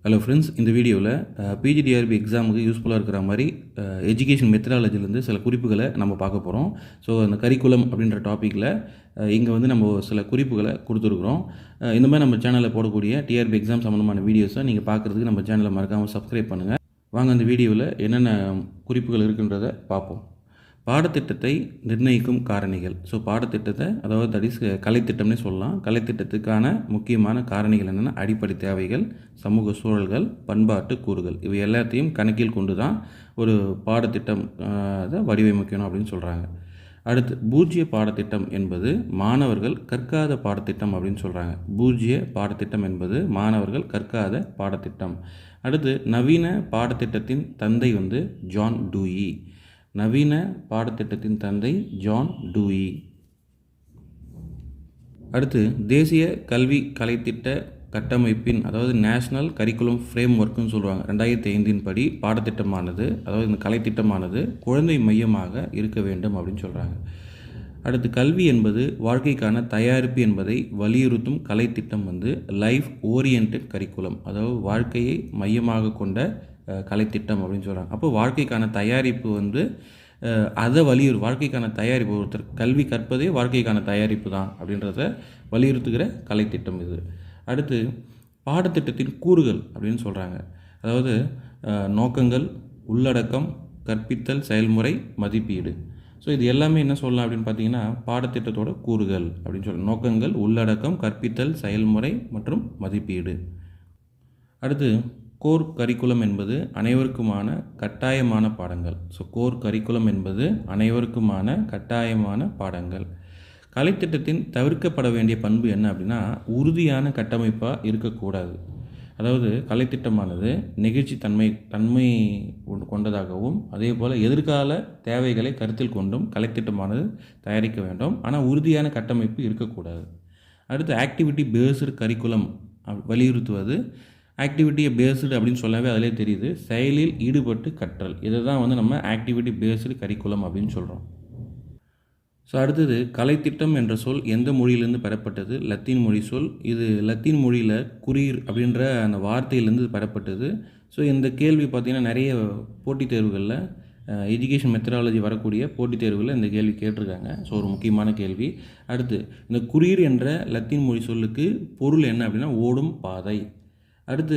Hello friends, இந்த வீடியோவில் PGTRB எக்ஸாமுக்கு யூஸ்ஃபுல்லாக இருக்கிற மாதிரி எஜுகேஷன் மெத்தடாலஜிலேருந்து சில குறிப்புகளை நம்ம பார்க்க போகிறோம். ஸோ அந்த கரிக்குலம் அப்படின்ற டாப்பிக்கில் இங்கே வந்து நம்ம சில குறிப்புகளை கொடுத்துருக்குறோம். இந்த மாதிரி நம்ம சேனலில் போடக்கூடிய டிஆர்பி எக்ஸாம் சம்மந்தமான வீடியோஸை நீங்கள் பார்க்குறதுக்கு நம்ம சேனலை மறக்காமல் சப்ஸ்கிரைப் பண்ணுங்கள். வாங்க அந்த வீடியோவில் என்னென்ன குறிப்புகள் இருக்குன்றதை பார்ப்போம். பாடத்திட்டத்தை நிர்ணயிக்கும் காரணிகள். ஸோ பாடத்திட்டத்தை, அதாவது தட் இஸ் கலைத்திட்டம்னே சொல்லலாம். கலைத்திட்டத்துக்கான முக்கியமான காரணிகள் என்னென்னா அடிப்படை தேவைகள், சமூக சூழல்கள், பண்பாட்டு கூறுகள். இவை எல்லாத்தையும் கணக்கில் கொண்டு தான் ஒரு பாடத்திட்டம் அதை வடிவமைக்கணும் அப்படின்னு சொல்கிறாங்க. அடுத்து பூஜ்ய பாடத்திட்டம் என்பது மாணவர்கள் கற்காத பாடத்திட்டம் அப்படின்னு சொல்கிறாங்க. பூஜ்ய பாடத்திட்டம் என்பது மாணவர்கள் கற்காத பாடத்திட்டம். அடுத்து நவீன பாடத்திட்டத்தின் தந்தை வந்து ஜான் டூயி. நவீன பாடத்திட்டத்தின் தந்தை ஜான் டூயி. அடுத்து தேசிய கல்வி கலைத்திட்ட கட்டமைப்பின், அதாவது நேஷ்னல் கரிக்குலம் ஃப்ரேம் ஒர்க்குன்னு சொல்லுவாங்க, 2005 படி பாடத்திட்டமானது, அதாவது இந்த கலைத்திட்டமானது குழந்தை மையமாக இருக்க வேண்டும் அப்படின்னு சொல்கிறாங்க. அடுத்து கல்வி என்பது வாழ்க்கைக்கான தயாரிப்பு என்பதை வலியுறுத்தும் கலைத்திட்டம் வந்து லைஃப் ஓரியன்ட் கரிக்குலம், அதாவது வாழ்க்கையை மையமாக கொண்ட கலைத்திட்டம் அப்படின்னு சொல்கிறாங்க. அப்போ வாழ்க்கைக்கான தயாரிப்பு வந்து அதை வாழ்க்கைக்கான தயாரிப்பு, ஒருத்தர் கல்வி கற்பதே வாழ்க்கைக்கான தயாரிப்பு தான் அப்படின்றத வலியுறுத்துகிற கலைத்திட்டம் இது. அடுத்து பாடத்திட்டத்தின் கூறுகள் அப்படின்னு சொல்கிறாங்க. அதாவது நோக்கங்கள், உள்ளடக்கம், கற்பித்தல் செயல்முறை, மதிப்பீடு. ஸோ இது எல்லாமே என்ன சொல்லலாம் அப்படின்னு பார்த்தீங்கன்னா பாடத்திட்டத்தோட கூறுகள் அப்படின்னு சொல்லலாம். நோக்கங்கள், உள்ளடக்கம், கற்பித்தல் செயல்முறை மற்றும் மதிப்பீடு. அடுத்து கோர் கரிக்குலம் என்பது அனைவருக்குமான கட்டாயமான பாடங்கள். ஸோ கோர் கரிக்குலம் என்பது அனைவருக்குமான கட்டாயமான பாடங்கள். கலைத்திட்டத்தின் தவிர்க்கப்பட வேண்டிய பண்பு என்ன அப்படின்னா உறுதியான கட்டமைப்பாக இருக்கக்கூடாது. அதாவது கலைத்திட்டமானது நெகிழ்ச்சி தன்மை கொண்டதாகவும் அதே போல் எதிர்கால தேவைகளை கருத்தில் கொண்டும் கலைத்திட்டமானது தயாரிக்க வேண்டும். ஆனால் உறுதியான கட்டமைப்பு இருக்கக்கூடாது. அடுத்து ஆக்டிவிட்டி பேஸ்டு கரிக்குலம் வலியுறுத்துவது. ஆக்டிவிட்டியை பேஸ்டு அப்படின்னு சொல்லவே அதிலே தெரியுது, செயலில் ஈடுபட்டு கற்றல். இதை தான் வந்து நம்ம ஆக்டிவிட்டி பேஸ்டு கரிக்குலம் அப்படின்னு சொல்கிறோம். ஸோ அடுத்தது கலைத்திட்டம் என்ற சொல் எந்த மொழியிலேருந்து பெறப்பட்டது? லத்தீன் மொழி சொல். இது லத்தீன் மொழியில் குரீர் அப்படின்ற அந்த வார்த்தையிலேருந்து பெறப்பட்டது. ஸோ இந்த கேள்வி பார்த்திங்கன்னா நிறைய போட்டித் தேர்வுகளில் எஜுகேஷன் மெத்தடாலஜி வரக்கூடிய போட்டித் தேர்வுகளில் இந்த கேள்வி கேட்டிருக்காங்க. ஸோ ஒரு முக்கியமான கேள்வி. அடுத்து இந்த குரீர் என்ற லத்தீன் மொழி சொல்லுக்கு பொருள் என்ன அப்படின்னா ஓடும் பாதை. அடுத்து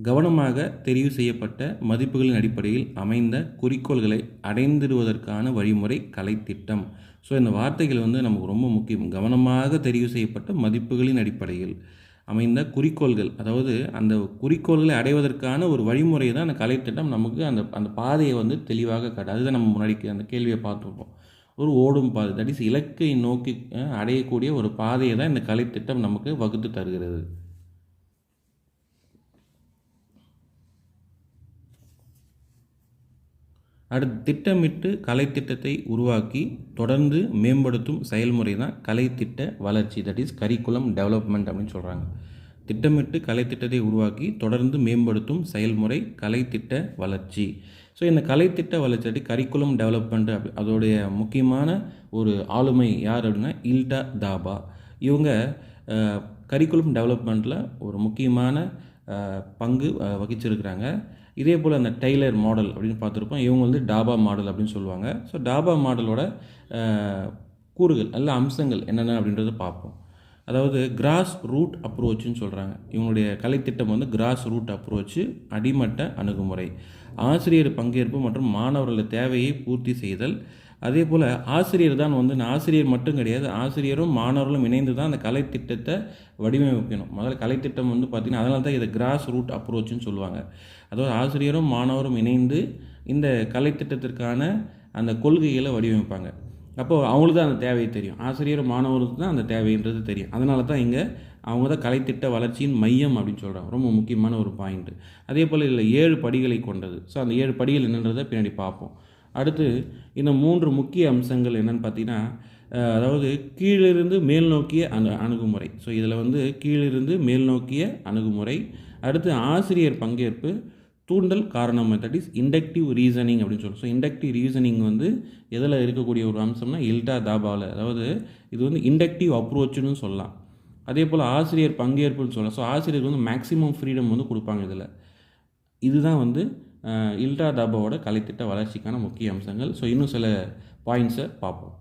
கவனமாக தெரிவு செய்யப்பட்ட மதிப்புகளின் அடிப்படையில் அமைந்த குறிக்கோள்களை அடைந்திடுவதற்கான வழிமுறை கலைத்திட்டம். ஸோ இந்த வார்த்தைகள் வந்து நமக்கு ரொம்ப முக்கியம். கவனமாக தெரிவு செய்யப்பட்ட மதிப்புகளின் அடிப்படையில் அமைந்த குறிக்கோள்கள், அதாவது அந்த குறிக்கோள்களை அடைவதற்கான ஒரு வழிமுறை தான் அந்த கலைத்திட்டம் நமக்கு அந்த பாதையை வந்து தெளிவாக காட்டு. அதுதான் நம்ம முன்னாடி அந்த கேள்வியை பார்த்துருப்போம். ஒரு ஓடும் பாதை, தட் இஸ் இலக்கை நோக்கி அடையக்கூடிய ஒரு பாதையை தான் இந்த கலைத்திட்டம் நமக்கு வகுத்து தருகிறது. அடுத்து திட்டமிட்டு கலைத்திட்டத்தை உருவாக்கி தொடர்ந்து மேம்படுத்தும் செயல்முறை தான் கலைத்திட்ட வளர்ச்சி, தட் இஸ் கரிக்குலம் டெவலப்மெண்ட் அப்படின்னு சொல்கிறாங்க. திட்டமிட்டு கலைத்திட்டத்தை உருவாக்கி தொடர்ந்து மேம்படுத்தும் செயல்முறை கலைத்திட்ட வளர்ச்சி. ஸோ இந்த கலைத்திட்ட வளர்ச்சி கரிக்குலம் டெவலப்மெண்ட் அதோடைய முக்கியமான ஒரு ஆளுமை யார் அப்படின்னா இல்டா தாபா. இவங்க கரிக்குலம் டெவலப்மெண்ட்டில் ஒரு முக்கியமான பங்கு வகிச்சிருக்கிறாங்க. இதே போல் அந்த டெய்லர் மாடல் அப்படின்னு பார்த்துருப்போம். இவங்க வந்து டாபா மாடல் அப்படின்னு சொல்லுவாங்க. ஸோ டாபா மாடலோட கூறுகள் அல்ல அம்சங்கள் என்னென்ன அப்படின்றத பார்ப்போம். அதாவது கிராஸ் ரூட் அப்ரோச்சுன்னு சொல்கிறாங்க. இவங்களுடைய கலைத்திட்டம் வந்து கிராஸ் ரூட் அப்ரோச்சு, அடிமட்ட அணுகுமுறை, ஆசிரியர் பங்கேற்பு மற்றும் மாணவர்களோட தேவையை பூர்த்தி செய்தல். அதே போல் ஆசிரியர் தான் வந்து ஆசிரியர் மட்டும் கிடையாது, ஆசிரியரும் மாணவர்களும் இணைந்து தான் அந்த கலைத்திட்டத்தை வடிவமைக்கணும். முதல்ல கலைத்திட்டம் வந்து பார்த்திங்கன்னா அதனால தான் இதை கிராஸ் ரூட் அப்ரோச்சுன்னு சொல்லுவாங்க. அதாவது ஆசிரியரும் மாணவரும் இணைந்து இந்த கலைத்திட்டத்திற்கான அந்த கொள்கைகளை வடிவமைப்பாங்க. அப்போது அவங்களுக்கு தான் அந்த தேவை தெரியும், ஆசிரியரும் மாணவருக்கு தான் அந்த தேவைன்றது தெரியும். அதனால தான் இங்கே அவங்க தான் கலைத்திட்ட வளர்ச்சியின் மையம் அப்படின்னு சொல்கிறாங்க. ரொம்ப முக்கியமான ஒரு பாயிண்ட்டு. அதே போல் இதில் 7 படிகளை கொண்டது. ஸோ அந்த 7 படிகள் என்னன்றதை பின்னாடி பார்ப்போம். அடுத்து இந்த 3 முக்கிய அம்சங்கள் என்னென்னு பார்த்தீங்கன்னா, அதாவது கீழிருந்து மேல் நோக்கிய அணுகுமுறை. ஸோ இதில் வந்து கீழிருந்து மேல் நோக்கிய அணுகுமுறை. அடுத்து ஆசிரியர் பங்கேற்பு, தூண்டல் காரணம் மெத்தட் இஸ் இண்டக்டிவ் ரீசனிங் அப்படின்னு சொல்லுவோம். ஸோ இண்டக்டிவ் ரீசனிங் வந்து எதில் இருக்கக்கூடிய ஒரு அம்சம்னா இல்டா தாபாவில், அதாவது இது வந்து இண்டக்டிவ் அப்ரோச்சுன்னு சொல்லலாம். அதே போல் ஆசிரியர் பங்கேற்புன்னு சொல்லலாம். ஸோ ஆசிரியருக்கு வந்து மேக்ஸிமம் ஃப்ரீடம் வந்து கொடுப்பாங்க இதில். இதுதான் வந்து இல்டா தாபாவோட கலைத்திட்ட வளர்ச்சிக்கான முக்கிய அம்சங்கள். ஸோ இன்னும் சில பாயிண்ட்ஸை பார்ப்போம்.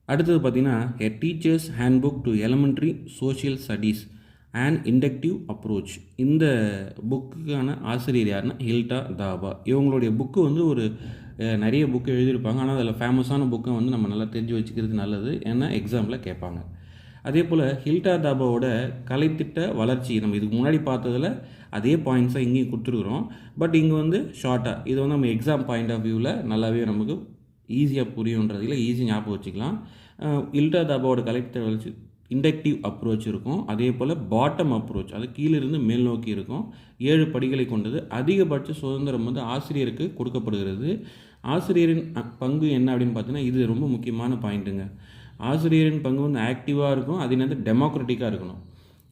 அடுத்தது பார்த்திங்கன்னா a teachers handbook to elementary social studies and inductive approach. இந்த புக்குக்கான ஆசிரியர் யாருன்னா ஹில்டா தாபா. இவங்களுடைய புக்கு வந்து ஒரு நிறைய புக்கு எழுதியிருப்பாங்க. ஆனால் அதில் ஃபேமஸான புக்கை வந்து நம்ம நல்லா தெரிஞ்சு வச்சுக்கிறது நல்லது, ஏன்னா எக்ஸாமில் கேட்பாங்க. அதே போல் ஹில்டா தாபாவோட கலைத்திட்ட வளர்ச்சி நம்ம இதுக்கு முன்னாடி பார்த்ததில் அதே பாயிண்ட்ஸாக இங்கேயும் கொடுத்துருக்குறோம். பட் இங்கே வந்து ஷார்ட்டாக இது வந்து நம்ம எக்ஸாம் பாயிண்ட் ஆஃப் வியூவில் நல்லாவே நமக்கு ஈஸியாக புரியுன்றதில் ஈஸி ஞாபகம் வச்சுக்கலாம். ஹில்டா தாபாவோட கலைத்திட்ட வளர்ச்சி இண்டக்டிவ் அப்ரோச் இருக்கும். அதே போல் பாட்டம் அப்ரோச், அது கீழிருந்து மேல் நோக்கி இருக்கும். 7 படிகளை கொண்டது. அதிகபட்ச சுதந்திரம் வந்து ஆசிரியருக்கு கொடுக்கப்படுகிறது. ஆசிரியரின் பங்கு என்ன அப்படின்னு பார்த்தீங்கன்னா இது ரொம்ப முக்கியமான பாயிண்ட்டுங்க. ஆசிரியரின் பங்கு வந்து ஆக்டிவாக இருக்கும், அதே நேரத்தில் டெமோக்ராட்டிக்காக இருக்கணும்.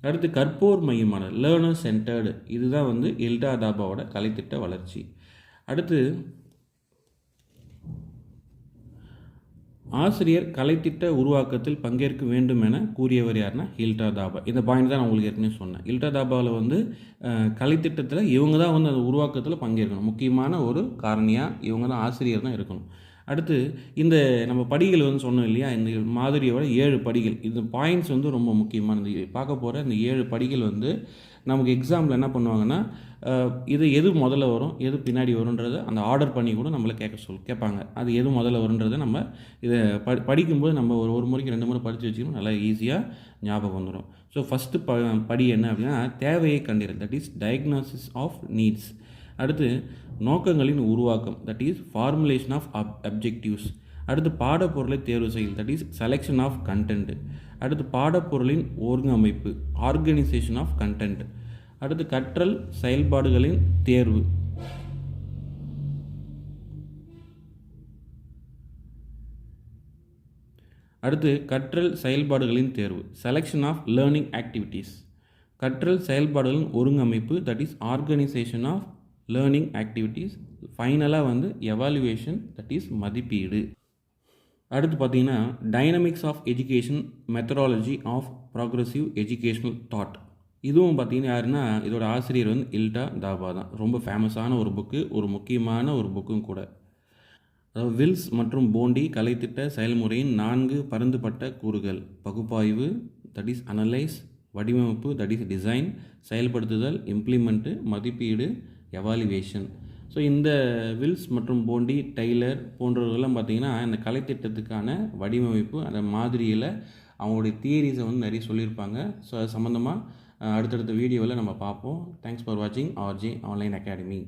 அடுத்து கற்போர் மையமானது, லேர்னர் சென்டர்டு. இதுதான் வந்து ஹில்டா தாபாவோட கலைத்திட்ட வளர்ச்சி. அடுத்து ஆசிரியர் கலைத்திட்ட உருவாக்கத்தில் பங்கேற்க வேண்டும் என கூறியவர் யாருன்னா ஹில்டா தாபா. இந்த பாயிண்ட் தான் நான் உங்களுக்கு ஏற்கனவே சொன்னேன். ஹில்டா தாபாவில் வந்து கலைத்திட்டத்தில் இவங்க தான் வந்து அந்த உருவாக்கத்தில் பங்கேற்கணும். முக்கியமான ஒரு காரணியாக இவங்க தான் ஆசிரியர் தான் இருக்கணும். அடுத்து இந்த நம்ம படிகள் வந்து சொன்னோம் இல்லையா, இந்த மாதிரியோட 7 படிகள், இந்த பாயிண்ட்ஸ் வந்து ரொம்ப முக்கியமானது. பார்க்க போகிற இந்த 7 படிகள் வந்து நமக்கு எக்ஸாமில் என்ன பண்ணுவாங்கன்னா இது எது முதல்ல வரும் எது பின்னாடி வரும்ன்றதை அந்த ஆர்டர் பண்ணி கூட நம்மளை கேட்பாங்க. அது எது முதல்ல வரும்ன்றதை நம்ம இதை படிக்கும்போது நம்ம ஒரு முறைக்கு 2 முறை படித்து வச்சுக்கணும், நல்லா ஈஸியாக ஞாபகம் வந்துடும். ஸோ ஃபஸ்ட்டு படி என்ன அப்படின்னா தேவையை கண்டறிதல், that is diagnosis of needs. அடுத்து நோக்கங்களின் உருவாக்கம், that is formulation of objectives. அடுத்து பாடப்பொருளை தேர்வு செய்யல், that is selection of content. அடுத்து பாடப்பொருளின் ஒருங்கமைப்பு, ஆர்கனைசேஷன் ஆஃப் கண்டென்ட். அடுத்து கற்றல் செயல்பாடுகளின் தேர்வு. அடுத்து கற்றல் செயல்பாடுகளின் தேர்வு, செலெக்ஷன் ஆஃப் லேர்னிங் ஆக்டிவிட்டீஸ். கற்றல் செயல்பாடுகளின் ஒருங்கமைப்பு, that is organisation of learning activities. ஃபைனலாக வந்து எவாலுவேஷன், தட் இஸ் மதிப்பீடு. அடுத்து பார்த்தீங்கன்னா dynamics of education methodology of progressive educational thought. இதுவும் பார்த்தீங்கன்னா யாருன்னா இதோட ஆசிரியர் வந்து ஹில்டா தாபா தான். ரொம்ப ஃபேமஸான ஒரு புக்கு, ஒரு முக்கியமான ஒரு புக்கும் கூட. அதாவது வில்ஸ் மற்றும் போண்டி கலைத்திட்ட செயல்முறையின் 4 பரந்துபட்ட கூறுகள்: பகுப்பாய்வு, தட் இஸ் அனலைஸ்; வடிவமைப்பு, தட் இஸ் டிசைன்; செயல்படுத்துதல், இம்ப்ளிமெண்ட்டு; மதிப்பீடு, எவாலுவேஷன். ஸோ இந்த வில்ஸ் மற்றும் போண்டி, டெய்லர் போன்றவர்கள்லாம் பார்த்திங்கன்னா இந்த கலைத்திட்டத்துக்கான வடிவமைப்பு, அந்த மாதிரியில் அவங்களுடைய தியரிஸை வந்து நிறைய சொல்லியிருப்பாங்க. ஸோ அது சம்மந்தமாக அடுத்தடுத்த வீடியோவில் நம்ம பார்ப்போம். தேங்க்ஸ் ஃபார் வாட்சிங் RJ ஆன்லைன் அகாடமி.